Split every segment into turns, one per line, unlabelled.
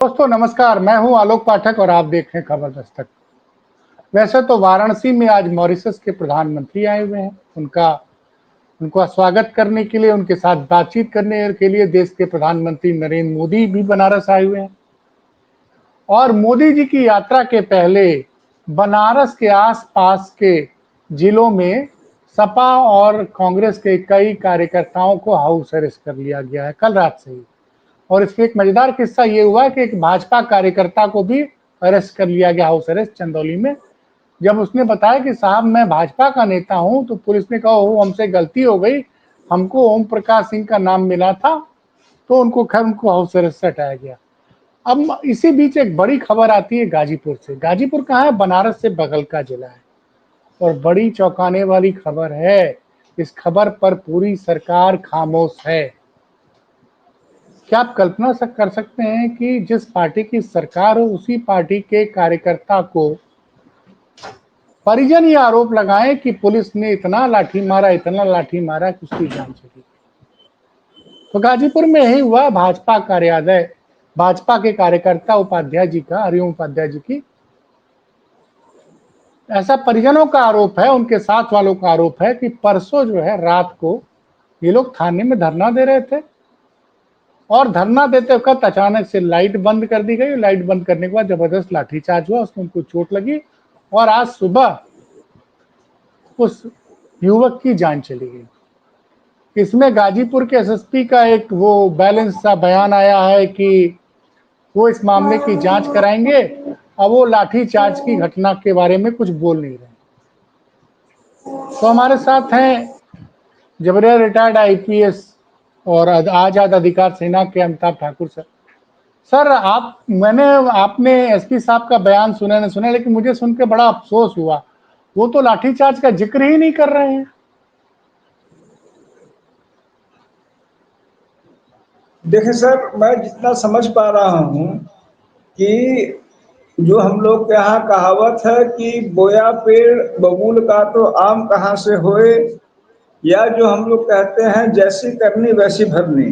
दोस्तों नमस्कार, मैं हूं आलोक पाठक और आप देख रहे हैं खबर दस्तक। वैसे तो वाराणसी में आज मॉरिशस के प्रधानमंत्री आए हुए हैं। उनका स्वागत करने के लिए, उनके साथ बातचीत करने के लिए देश के प्रधानमंत्री नरेंद्र मोदी भी बनारस आए हुए हैं। और मोदी जी की यात्रा के पहले बनारस के आसपास के जिलों में सपा और कांग्रेस के कई कार्यकर्ताओं को हाउस अरेस्ट कर लिया गया है कल रात से ही। और इसमें एक मजेदार किस्सा ये हुआ कि एक भाजपा कार्यकर्ता को भी अरेस्ट कर लिया गया, हाउस अरेस्ट चंदौली में। जब उसने बताया कि साहब मैं भाजपा का नेता हूं, तो पुलिस ने कहा हो हमसे गलती हो गई, हमको ओम प्रकाश सिंह का नाम मिला था, तो उनको हाउस अरेस्ट से हटाया गया। अब इसी बीच एक बड़ी खबर आती है गाजीपुर से। गाजीपुर कहाँ है? बनारस से बगल का जिला है। और बड़ी चौंकाने वाली खबर है। इस खबर पर पूरी सरकार खामोश है। क्या आप कल्पना कर सकते हैं कि जिस पार्टी की सरकार हो, उसी पार्टी के कार्यकर्ता को परिजन ये आरोप लगाएं कि पुलिस ने इतना लाठी मारा कि उसकी जान चली। तो गाजीपुर में यही हुआ। भाजपा कार्यालय, भाजपा के कार्यकर्ता उपाध्याय जी का, हरिओम उपाध्याय जी की, ऐसा परिजनों का आरोप है, उनके साथ वालों का आरोप है कि परसों जो है रात को ये लोग थाने में धरना दे रहे थे और धरना देते वक्त अचानक से लाइट बंद कर दी गई। लाइट बंद करने के बाद जबरदस्त लाठीचार्ज हुआ, उसमें उनको चोट लगी और आज सुबह उस युवक की जान चली गई। इसमें गाजीपुर के एसएसपी का एक वो बैलेंस सा बयान आया है कि वो इस मामले की जांच कराएंगे। अब वो लाठीचार्ज की घटना के बारे में कुछ बोल नहीं रहे। तो हमारे साथ हैं जबरिया रिटायर्ड आईपीएस और आजाद अधिकार सेना के अमिताभ ठाकुर सर। सर आपने एसपी साहब का बयान सुना, लेकिन मुझे सुन के बड़ा अफसोस हुआ। वो तो लाठीचार्ज का जिक्र ही नहीं कर रहे हैं।
देखें सर, मैं जितना समझ पा रहा हूँ कि जो हम लोग के यहाँ कहावत है कि बोया पेड़ बबूल का तो आम कहाँ से होए, या जो हम लोग कहते हैं जैसी करनी वैसी भरनी,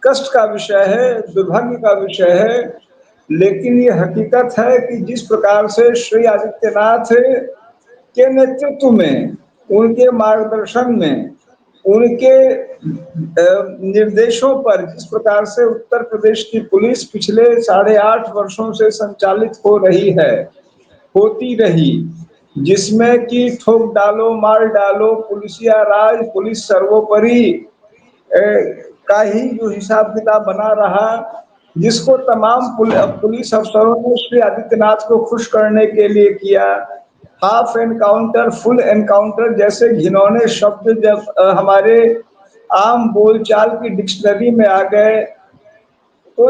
कष्ट का विषय है, दुर्भाग्य का विषय है। लेकिन ये हकीकत है कि जिस प्रकार से श्री आदित्यनाथ के नेतृत्व में, उनके मार्गदर्शन में, उनके निर्देशों पर जिस प्रकार से उत्तर प्रदेश की पुलिस पिछले 8.5 वर्षों से संचालित हो रही है, होती रही, जिसमें कि ठोक डालो मार डालो पुलिसिया राज, पुलिस सर्वोपरि का ही जो हिसाब किताब बना रहा, जिसको तमाम पुलिस अफसरों ने श्री आदित्यनाथ को खुश करने के लिए किया। हाफ एनकाउंटर, फुल एनकाउंटर जैसे घिनौने शब्द जब हमारे आम बोलचाल की डिक्शनरी में आ गए, तो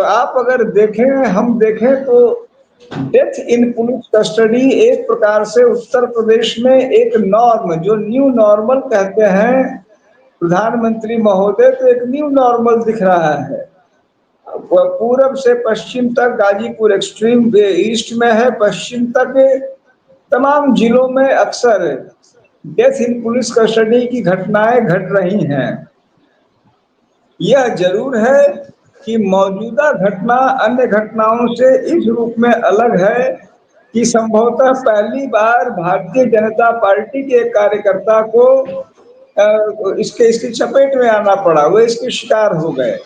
आप अगर देखें, हम देखें तो डेथ इन पुलिस कस्टडी एक प्रकार से उत्तर प्रदेश में एक नॉर्म, जो न्यू नॉर्मल कहते हैं प्रधानमंत्री महोदय, तो एक न्यू नॉर्मल दिख रहा है। पूरब से पश्चिम तक, गाजीपुर एक्सट्रीम ईस्ट में है, पश्चिम तक तमाम जिलों में अक्सर डेथ इन पुलिस कस्टडी की घटनाएं घट रही हैं। यह जरूर है कि मौजूदा घटना अन्य घटनाओं से इस रूप में अलग है कि संभवतः पहली बार भारतीय जनता पार्टी के कार्यकर्ता को इसकी चपेट में आना पड़ा, वो इसके शिकार हो गए।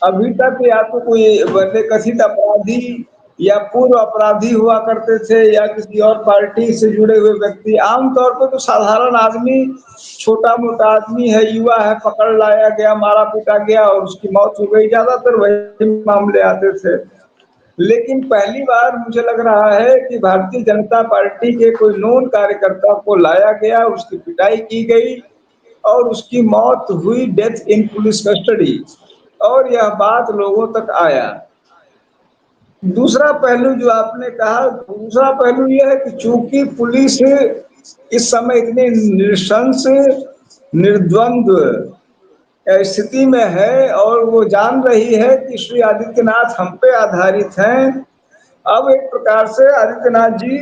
अभी तक या तो कोई बड़े कथित अपराधी या पूर्व अपराधी हुआ करते थे, या किसी और पार्टी से जुड़े हुए व्यक्ति। आमतौर पर तो साधारण आदमी, छोटा मोटा आदमी है, युवा है, पकड़ लाया गया, मारा पीटा गया और उसकी मौत हो गई, ज्यादातर वही मामले आते थे। लेकिन पहली बार मुझे लग रहा है कि भारतीय जनता पार्टी के कोई नोन कार्यकर्ता को लाया गया, उसकी पिटाई की गई और उसकी मौत हुई डेथ इन पुलिस कस्टडी, और यह बात लोगों तक आया। दूसरा पहलू जो आपने कहा, दूसरा पहलू यह है कि चूंकि पुलिस इस समय इतनी निशंस, निर्द्वंद्व स्थिति में है और वो जान रही है कि श्री आदित्यनाथ हम पे आधारित हैं। अब एक प्रकार से आदित्यनाथ जी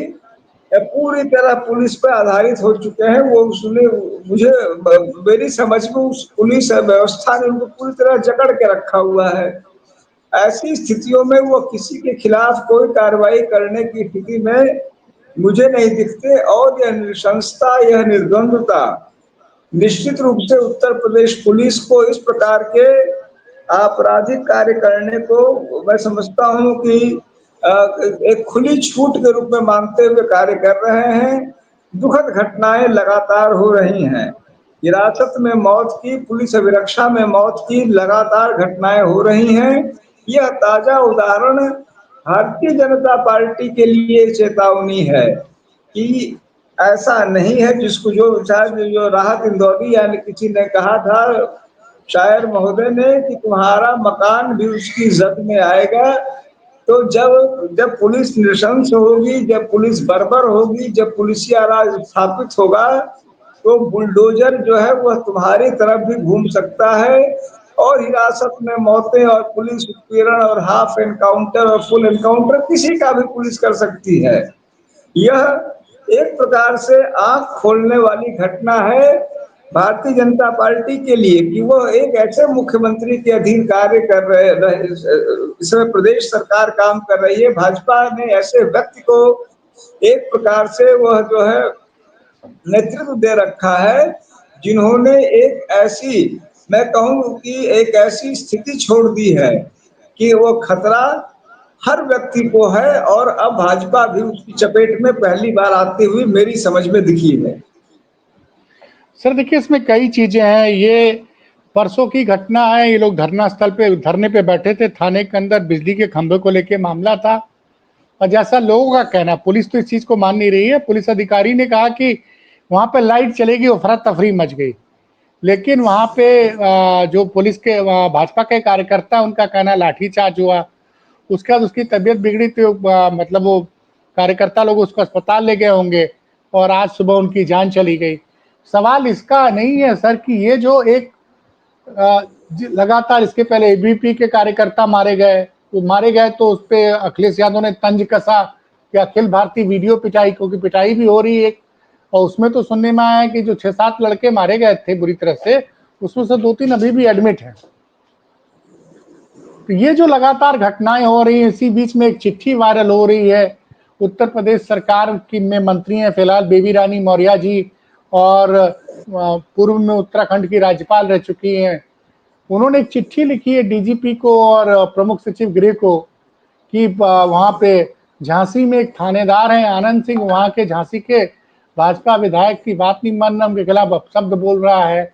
पूरी तरह पुलिस पे आधारित हो चुके हैं। वो उसने, मुझे मेरी समझ में उस पुलिस व्यवस्था ने उनको पूरी तरह जकड़ के रखा हुआ है। ऐसी स्थितियों में वो किसी के खिलाफ कोई कार्रवाई करने की स्थिति में मुझे नहीं दिखते। और यह नृशंसता, यह निर्द्वंद्वता निश्चित रूप से उत्तर प्रदेश पुलिस को इस प्रकार के आपराधिक कार्य करने को मैं समझता हूं कि एक खुली छूट के रूप में मानते हुए कार्य कर रहे हैं। दुखद घटनाएं लगातार हो रही हैं। हिरासत में मौत की, पुलिस अभिरक्षा में मौत की लगातार घटनाएं हो रही हैं। यह ताजा उदाहरण भारतीय जनता पार्टी के लिए चेतावनी है कि ऐसा नहीं है जिसको जो शायद जो राहत इंदौरी यानी किसी ने कहा था शायर महोदय ने कि तुम्हारा मकान भी उसकी जद में आएगा। तो जब जब पुलिस नृशंस होगी, जब पुलिस बर्बर होगी, जब पुलिसिया राज स्थापित होगा, तो बुलडोजर जो है वह तुम्हारी तरफ भी घूम सकता है। और हिरासत में मौतें और पुलिस उत्पीड़न और हाफ एनकाउंटर और फुल एनकाउंटर किसी का भी पुलिस कर सकती है। यह एक प्रकार से आंख खोलने वाली घटना है भारतीय जनता पार्टी के लिए कि वह एक ऐसे मुख्यमंत्री के अधीन कार्य कर रहे, इस समय प्रदेश सरकार काम कर रही है। भाजपा ने ऐसे व्यक्ति को एक प्रकार से वह जो है नेतृत्व दे रखा है जिन्होंने एक ऐसी, मैं कहूं कि एक ऐसी स्थिति छोड़ दी है कि वो खतरा हर व्यक्ति को है। और अब भाजपा भी उसकी चपेट में पहली बार आती हुई मेरी समझ में दिखी है।
सर देखिए, इसमें कई चीजें हैं। ये परसों की घटना है। ये लोग धरना स्थल पे धरने पे बैठे थे, थाने के अंदर बिजली के खंभे को लेके मामला था। और जैसा लोगों का कहना, पुलिस तो इस चीज को मान नहीं रही है। पुलिस अधिकारी ने कहा कि वहां पे लाइट चलेगी, अफरा तफरी मच गई। लेकिन वहां पे जो पुलिस के भाजपा के कार्यकर्ता, उनका कहना लाठीचार्ज हुआ। उसके बाद उसकी तबीयत बिगड़ी तो मतलब वो कार्यकर्ता लोग उसको अस्पताल ले गए होंगे और आज सुबह उनकी जान चली गई। सवाल इसका नहीं है सर कि ये जो एक लगातार इसके पहले एबीपी के कार्यकर्ता मारे गए तो उस पर अखिलेश यादव ने तंज कसा कि अखिल भारतीय वीडियो पिटाई, क्योंकि पिटाई भी हो रही है। और उसमें तो सुनने में आया है कि जो 6-7 लड़के मारे गए थे बुरी तरह से, उसमें से 2-3 अभी भी एडमिट हैं। तो ये जो लगातार घटनाएं हो रही हैं, इसी बीच में एक चिट्ठी वायरल हो रही है। उत्तर प्रदेश सरकार की में मंत्री हैं फिलहाल बेबी रानी मौर्य जी, और पूर्व में उत्तराखंड की राज्यपाल रह चुकी हैं। उन्होंने एक चिट्ठी लिखी है डीजीपी को और प्रमुख सचिव गृह को कि वहां पे झांसी में एक थानेदार है आनंद सिंह, वहां के झांसी के भाजपा विधायक की बात नहीं मानना, उनके खिलाफ अपशब्द बोल रहा है।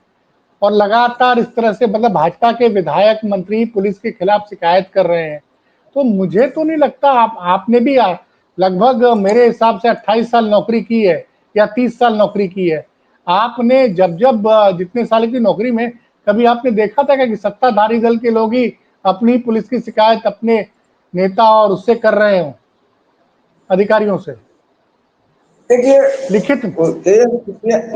और लगातार इस तरह से मतलब भाजपा के विधायक मंत्री पुलिस के खिलाफ शिकायत कर रहे हैं। तो मुझे तो नहीं लगता, आपने भी लगभग मेरे हिसाब से 28 साल नौकरी की है या 30 साल नौकरी की है। आपने जब जब जितने साल की नौकरी में कभी आपने देखा था कि सत्ताधारी दल के लोग ही अपनी पुलिस की शिकायत अपने नेता और उससे कर रहे हो, अधिकारियों से
देखिए,
लिखित?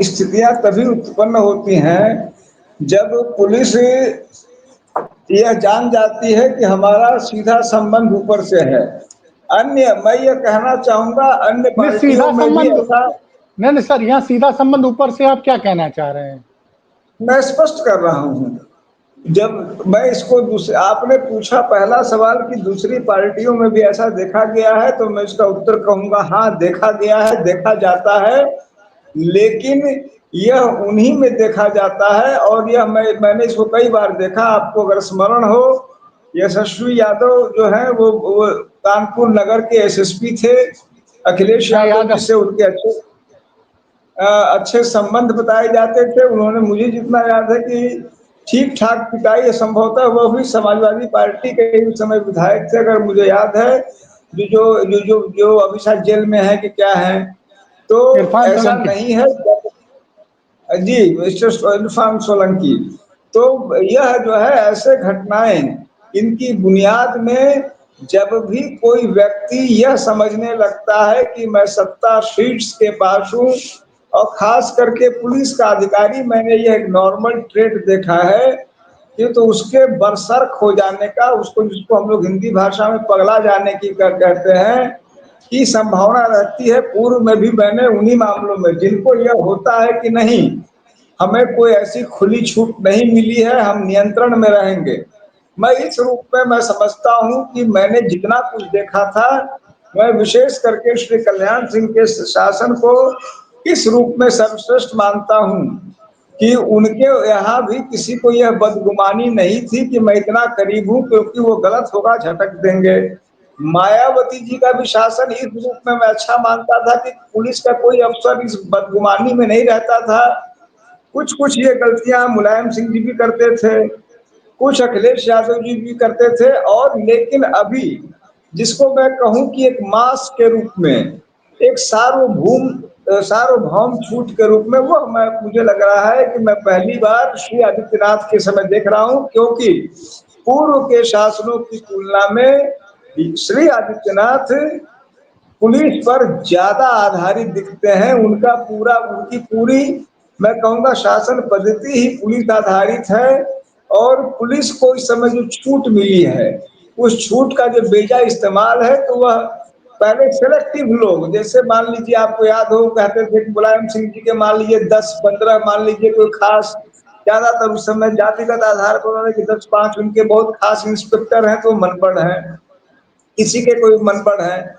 स्थितियां तभी उत्पन्न होती हैं जब पुलिस यह जान जाती है कि हमारा सीधा संबंध ऊपर से है। अन्य, मैं यह कहना चाहूंगा, अन्य
नहीं सीधा
पार्टियों में भी
संबंध,
ऐसा।
नहीं सर, यहाँ सीधा संबंध ऊपर से आप क्या कहना चाह रहे हैं?
मैं स्पष्ट कर रहा हूं। जब मैं इसको आपने पूछा पहला सवाल कि दूसरी पार्टियों में भी ऐसा देखा गया है, तो मैं इसका उत्तर कहूंगा हाँ, देखा गया है, देखा जाता है। लेकिन यह उन्हीं में देखा जाता है। और यह मैंने इसको कई बार देखा। आपको अगर स्मरण हो, यशस्वी यादव जो है वो कानपुर नगर के एसएसपी थे। अखिलेश
हाँ
यादव
याद
जी से उनके अच्छे संबंध बताए जाते थे। उन्होंने, मुझे जितना याद है कि ठीक ठाक पिटाई, संभवतः वह भी समाजवादी पार्टी के उस समय विधायक थे, अगर मुझे याद है। जो अभी शायद जेल में है कि क्या है। तो
इरफान
ऐसा
सोलंकी।
नहीं है जी, मिस्टर इरफान सोलंकी। तो यह जो है ऐसे घटनाएं, इनकी बुनियाद में जब भी कोई व्यक्ति यह समझने लगता है कि मैं सत्ता शीट्स के पास हूं, और खास करके पुलिस का अधिकारी, मैंने यह एक नॉर्मल ट्रेड देखा है कि तो उसके बरसर्क हो जाने का, उसको जिसको हम लोग हिंदी भाषा में पगला जाने की कहते हैं, की संभावना रहती है। पूर्व में भी मैंने उन्हीं मामलों में जिनको यह होता है कि नहीं, हमें कोई ऐसी खुली छूट नहीं मिली है, हम नियंत्रण में रहेंगे, मैं इस रूप में मैं समझता हूं कि मैंने जितना कुछ देखा था, मैं विशेष करके श्री कल्याण सिंह के शासन को इस रूप में सर्वश्रेष्ठ मानता हूं कि उनके यहाँ भी किसी को यह बदगुमानी नहीं थी कि मैं इतना करीब हूं, क्योंकि वो गलत होगा झटक देंगे। मायावती जी का भी शासन इस रूप में मैं अच्छा मानता था कि पुलिस का कोई अफसर इस बदगुमानी में नहीं रहता था। कुछ कुछ ये गलतियां मुलायम सिंह जी भी करते थे, कुछ अखिलेश यादव जी भी करते थे, और लेकिन अभी जिसको मैं कहूं कि एक मास के रूप में, एक सार्वभौम छूट के रूप में, वो मैं मुझे लग रहा है कि मैं पहली बार श्री आदित्यनाथ के समय देख रहा हूं, क्योंकि पूर्व के शासनों की तुलना में श्री आदित्यनाथ पुलिस पर ज्यादा आधारित दिखते हैं। उनकी पूरी मैं कहूंगा शासन पद्धति ही पुलिस आधारित है, और पुलिस को इस समय जो छूट मिली है, उस छूट का जो बेजा इस्तेमाल है, तो वह पहले सेलेक्टिव लोग, जैसे मान लीजिए आपको याद हो, कहते थे कि मुलायम सिंह जी के मान लीजिए 10-15 मान लीजिए कोई खास, ज्यादातर उस समय जातिगत आधार पर उन्होंने कि 10-5 उनके बहुत खास इंस्पेक्टर हैं तो मनपढ़ हैं, किसी के कोई मनपढ़ है।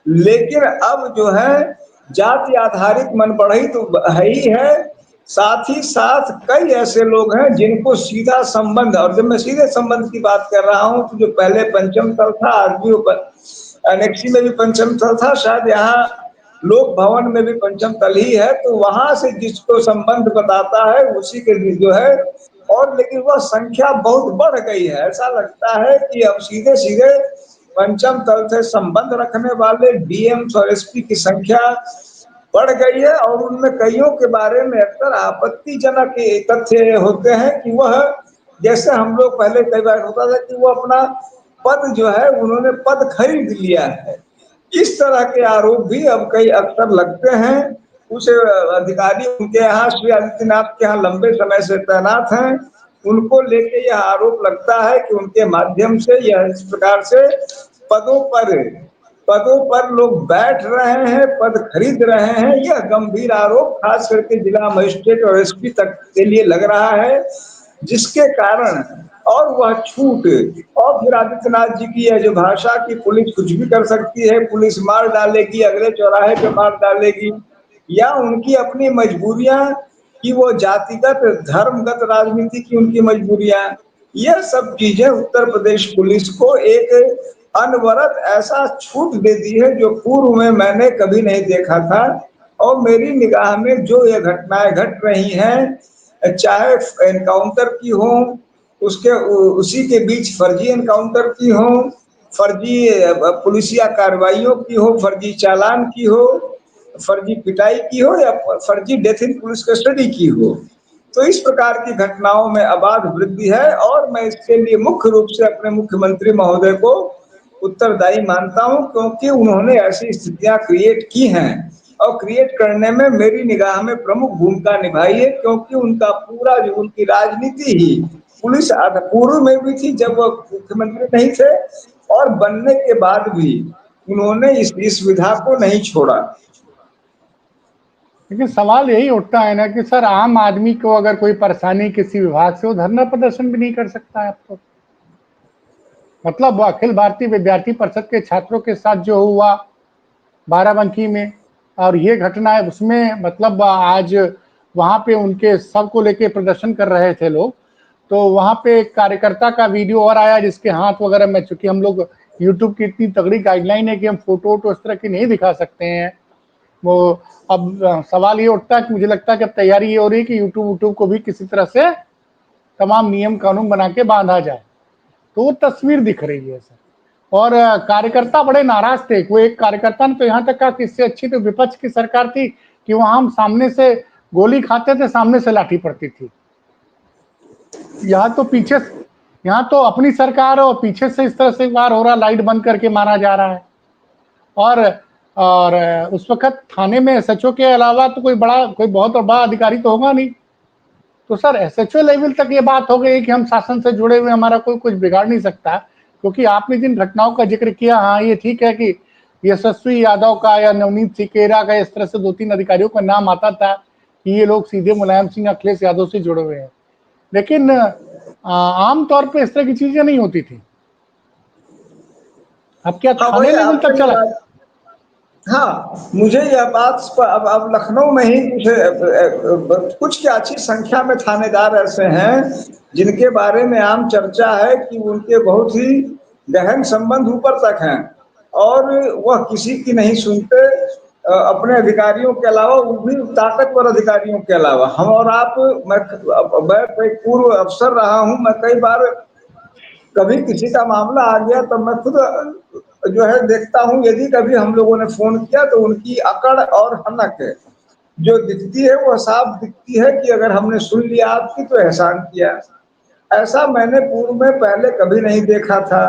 लेकिन अब जो है जाति आधारित मनपढ़ी तो है ही है, साथ ही साथ कई ऐसे लोग हैं जिनको सीधा संबंध, और जब मैं सीधे संबंध की बात कर रहा हूं तो जो पहले पंचम तल था, आज भी अनेक्सी में भी पंचम तल था, शायद यहाँ लोक भवन में भी पंचम तल ही है, तो वहां से जिसको संबंध बताता है उसी के लिए जो है, और लेकिन वह संख्या बहुत बढ़ गई है। ऐसा लगता है कि अब सीधे सीधे पंचम तल से संबंध रखने वाले डीएम और एसपी की संख्या बढ़ गई है, और उनमें कईयों के बारे में अक्सर आपत्तिजनक तथ्य होते हैं कि वह, जैसे हम लोग पहले कई बार होता था कि वो अपना पद जो है उन्होंने पद खरीद लिया है, इस तरह के आरोप भी अब कई अक्सर लगते हैं। कुछ अधिकारी उनके यहाँ श्री आदित्यनाथ के यहाँ लंबे समय से तैनात हैं, उनको लेके यह आरोप लगता है कि उनके माध्यम से यह इस प्रकार से पदों पर पदों पर लोग बैठ रहे हैं, पद खरीद रहे हैं। यह गंभीर आरोप खास करके जिला मजिस्ट्रेट और एसपी तक के लिए लग रहा है, जिसके कारण, और वह छूट, और फिर आदित्यनाथ जी की यह जो भाषा की पुलिस कुछ भी कर सकती है, पुलिस मार डालेगी, अगले चौराहे पे मार डालेगी, या उनकी अपनी मजबूरियां कि वो जातिगत धर्मगत राजनीति की उनकी मजबूरियां, यह सब चीजें उत्तर प्रदेश पुलिस को एक अनवरत ऐसा छूट दे दी है जो पूर्व में मैंने कभी नहीं देखा था। और मेरी निगाह में जो ये घटनाएं घट रही हैं, चाहे एनकाउंटर की हो, उसके उसी के बीच फर्जी एनकाउंटर की हो, फर्जी पुलिसिया कार्रवाइयों की हो, फर्जी चालान की हो, फर्जी पिटाई की हो, या फर्जी डेथ इन पुलिस कस्टडी की हो, तो इस प्रकार की घटनाओं में अबाध वृद्धि है। और मैं इसके लिए मुख्य रूप से अपने मुख्यमंत्री महोदय को उत्तरदायी मानता हूं, क्योंकि उन्होंने ऐसी स्थितियां क्रिएट की हैं, और क्रिएट करने में मेरी निगाह में प्रमुख भूमिका निभाई है, क्योंकि उनका पूरा जो उनकी राजनीति ही पुलिस पूर्व में भी थी जब वो मुख्यमंत्री नहीं थे, और बनने के बाद भी उन्होंने इस विधा को नहीं छोड़ा।
लेकिन सवाल यही उठता है ना कि सर, आम आदमी को अगर कोई परेशानी किसी विभाग से, वो धरना प्रदर्शन भी नहीं कर सकता है अब तो। मतलब अखिल भारतीय विद्यार्थी परिषद के छात्रों के साथ जो हुआ बाराबंकी में, और ये घटना है उसमें, मतलब आज वहां पे उनके सबको लेके प्रदर्शन कर रहे थे लोग, तो वहां पे एक कार्यकर्ता का वीडियो और आया जिसके हाथ वगैरह में, चूंकि हम लोग यूट्यूब की इतनी तगड़ी गाइडलाइन है कि हम फोटो वोटो इस तरह की नहीं दिखा सकते हैं, वो अब सवाल ये उठता है कि मुझे लगता है कि अब तैयारी ये हो रही है कि यूट्यूब को भी किसी तरह से तमाम नियम कानून बना के बांधा जाए। तो वो तस्वीर दिख रही है सर, और कार्यकर्ता बड़े नाराज थे। वो एक कार्यकर्ता ने तो यहाँ तक कहा कि इससे अच्छी तो विपक्ष की सरकार थी कि वहां हम सामने से गोली खाते थे, सामने से लाठी पड़ती थी। यहाँ तो पीछे, यहाँ तो अपनी सरकार है और पीछे से इस तरह से वार हो रहा, लाइट बंद करके मारा जा रहा है। और उस वक्त थाने में एसएचओ के अलावा तो कोई बहुत बड़ा अधिकारी तो होगा नहीं। तो सर, एसएचओ लेवल तक ये बात हो गई कि हम शासन से जुड़े हुए, हमारा कोई कुछ बिगाड़ नहीं सकता। क्योंकि आपने जिन घटनाओं का जिक्र किया, हाँ ये ठीक है कि यशस्वी यादव का या नवनीत सिकेरा का, इस तरह से 2-3 अधिकारियों का नाम आता था कि ये लोग सीधे मुलायम सिंह, अखिलेश यादव से जुड़े हुए हैं। लेकिन आम तौर पे इस तरह की चीजें नहीं होती थी। अब क्या
हाँ
थाने
वही
लेवल
आपका
तक
ये
चला?
बात। हाँ मुझे यह बात अब लखनऊ में ही कुछ क्या अच्छी संख्या में थानेदार ऐसे हैं जिनके बारे में आम चर्चा है कि उनके बहुत ही गहन संबंध ऊपर तक हैं और वह किसी की नहीं सुनते, अपने अधिकारियों के अलावा, वो भी ताकतवर अधिकारियों के अलावा। हम और आप, मैं एक पूर्व अफसर रहा हूं, मैं कई बार कभी किसी का मामला आ गया तो मैं खुद जो है देखता हूँ, यदि कभी हम लोगों ने फोन किया तो उनकी अकड़ और हनक जो दिखती है वो साफ दिखती है कि अगर हमने सुन लिया आपकी तो एहसान किया। ऐसा मैंने पूर्व में पहले कभी नहीं देखा था।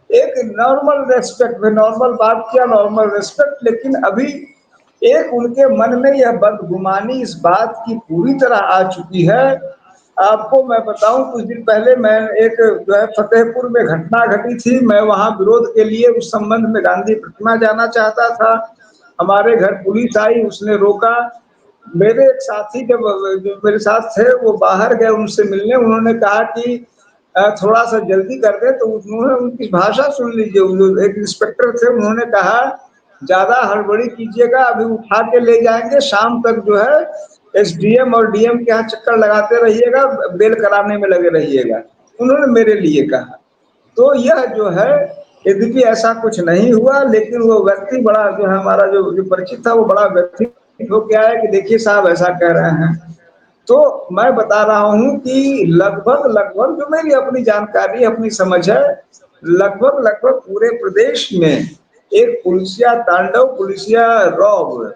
एक नॉर्मल रेस्पेक्ट, नॉर्मल बात किया, नॉर्मल रेस्पेक्ट, लेकिन अभी एक उनके मन में यह बदगुमानी इस बात की पूरी तरह आ चुकी है। आपको मैं बताऊं, कुछ दिन पहले मैं एक जो है फतेहपुर में घटना घटी थी, मैं वहां विरोध के लिए उस संबंध में गांधी प्रतिमा जाना चाहता था। हमारे घर पुलिस आई, उसने रोका। मेरे एक साथी जब जो मेरे साथ थे वो बाहर गए उनसे मिलने, उन्होंने कहा कि थोड़ा सा जल्दी कर दे, तो उन्होंने उनकी भाषा सुन लीजिए। एक इंस्पेक्टर थे, उन्होंने कहा ज्यादा हड़बड़ी कीजिएगा, अभी उठा के ले जाएंगे, शाम तक जो है एसडीएम और डीएम के यहाँ चक्कर लगाते रहिएगा, बेल कराने में लगे रहिएगा। उन्होंने मेरे लिए कहा। तो यह जो है, यद्यपि ऐसा कुछ नहीं हुआ, लेकिन वो व्यक्ति बड़ा जो है हमारा जो परिचित था, वो बड़ा व्यक्ति हो क्या है कि देखिए साहब ऐसा कह रहे हैं। तो मैं बता रहा हूं कि लगभग लगभग जो मेरी अपनी जानकारी, अपनी समझ है, लगभग लगभग पूरे प्रदेश में एक पुलिसिया तांडव, पुलिसिया रौब,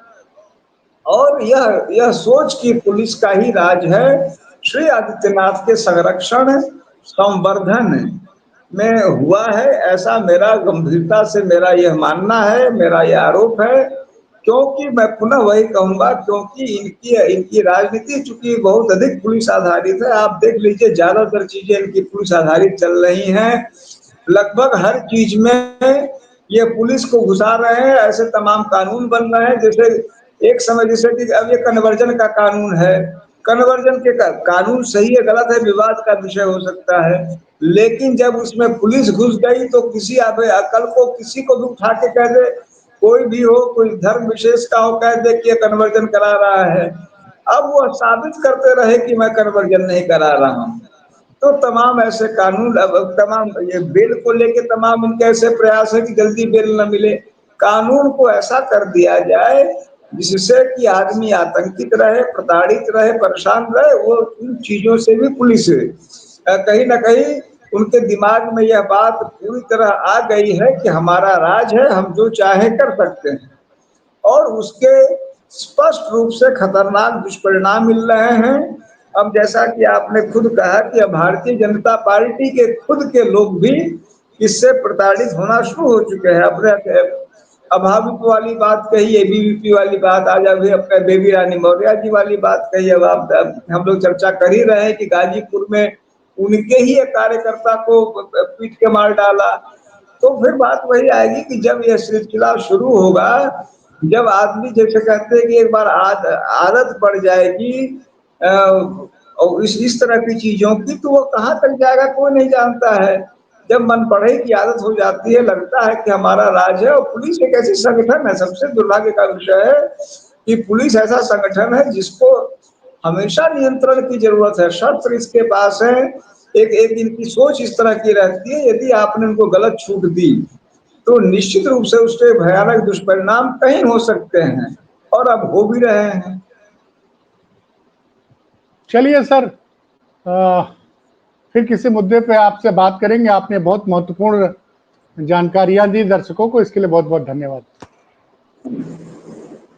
और यह सोच की पुलिस का ही राज है। श्री आदित्यनाथ के संरक्षण, संवर्धन में हुआ है, ऐसा मेरा गंभीरता से मेरा यह मानना है, मेरा यह आरोप है। क्योंकि मैं पुनः वही कहूंगा, क्योंकि इनकी इनकी राजनीति चूंकि बहुत अधिक पुलिस आधारित है। आप देख लीजिए, ज्यादातर चीजें इनकी पुलिस आधारित चल रही हैं। लगभग हर चीज में ये पुलिस को घुसा रहे हैं, ऐसे तमाम कानून बन रहे हैं। जैसे एक समय, जैसे कि अब ये कन्वर्जन का कानून है, कन्वर्जन के कानून सही है गलत है विवाद का विषय हो सकता है, लेकिन जब उसमें पुलिस घुस गई तो किसी कल को किसी को भी उठा के कह दे, कोई भी हो, कोई धर्म विशेष का हो, कह दे कि ये कन्वर्जन करा रहा है, अब वो साबित करते रहे कि मैं कन्वर्जन नहीं करा रहा हूं। तो तमाम ऐसे कानून, अब तमाम ये बेल को लेके तमाम इनके ऐसे प्रयास है कि जल्दी बेल न मिले। कानून को ऐसा कर दिया जाए जिससे कि आदमी आतंकित रहे, प्रताड़ित रहे, परेशान रहे। वो उन चीजों से भी पुलिस कहीं ना कहीं उनके दिमाग में यह बात पूरी तरह आ गई है कि हमारा राज है, हम जो चाहे कर सकते हैं, और उसके स्पष्ट रूप से खतरनाक दुष्परिणाम मिल रहे हैं। अब जैसा कि आपने खुद कहा कि अब भारतीय जनता पार्टी के खुद के लोग भी इससे प्रताड़ित होना शुरू हो चुके हैं। अपने अभावित वाली बात कही, एबीवीपी वाली बात, आज अभी अपने बेबी रानी मौर्य जी वाली बात कही। अब आप हम लोग चर्चा कर ही रहे हैं कि गाजीपुर में उनके ही एक कार्यकर्ता को पीट के मार डाला। तो फिर बात वही आएगी कि जब यह सिलसिला शुरू होगा, जब आदमी जैसे कहते हैं कि एक बार आदत पड़ जाएगी और इस तरह की चीजों की, तो वो कहाँ तक जाएगा कोई नहीं जानता है। जब मन पढ़े की आदत हो जाती है, लगता है कि हमारा राज है। और पुलिस एक ऐसी संगठन है, सबसे दुर्भाग्य का विषय है कि पुलिस ऐसा संगठन है जिसको हमेशा नियंत्रण की जरूरत है। शस्त्र इसके पास है, एक एक इनकी सोच इस तरह की रहती है, यदि आपने उनको गलत छूट दी तो निश्चित रूप से उसके भयानक दुष्परिणाम कहीं हो सकते हैं, और अब हो भी रहे हैं।
चलिए सर, फिर किसी मुद्दे पे आपसे बात करेंगे। आपने बहुत महत्वपूर्ण जानकारियां दी दर्शकों को, इसके लिए बहुत बहुत धन्यवाद।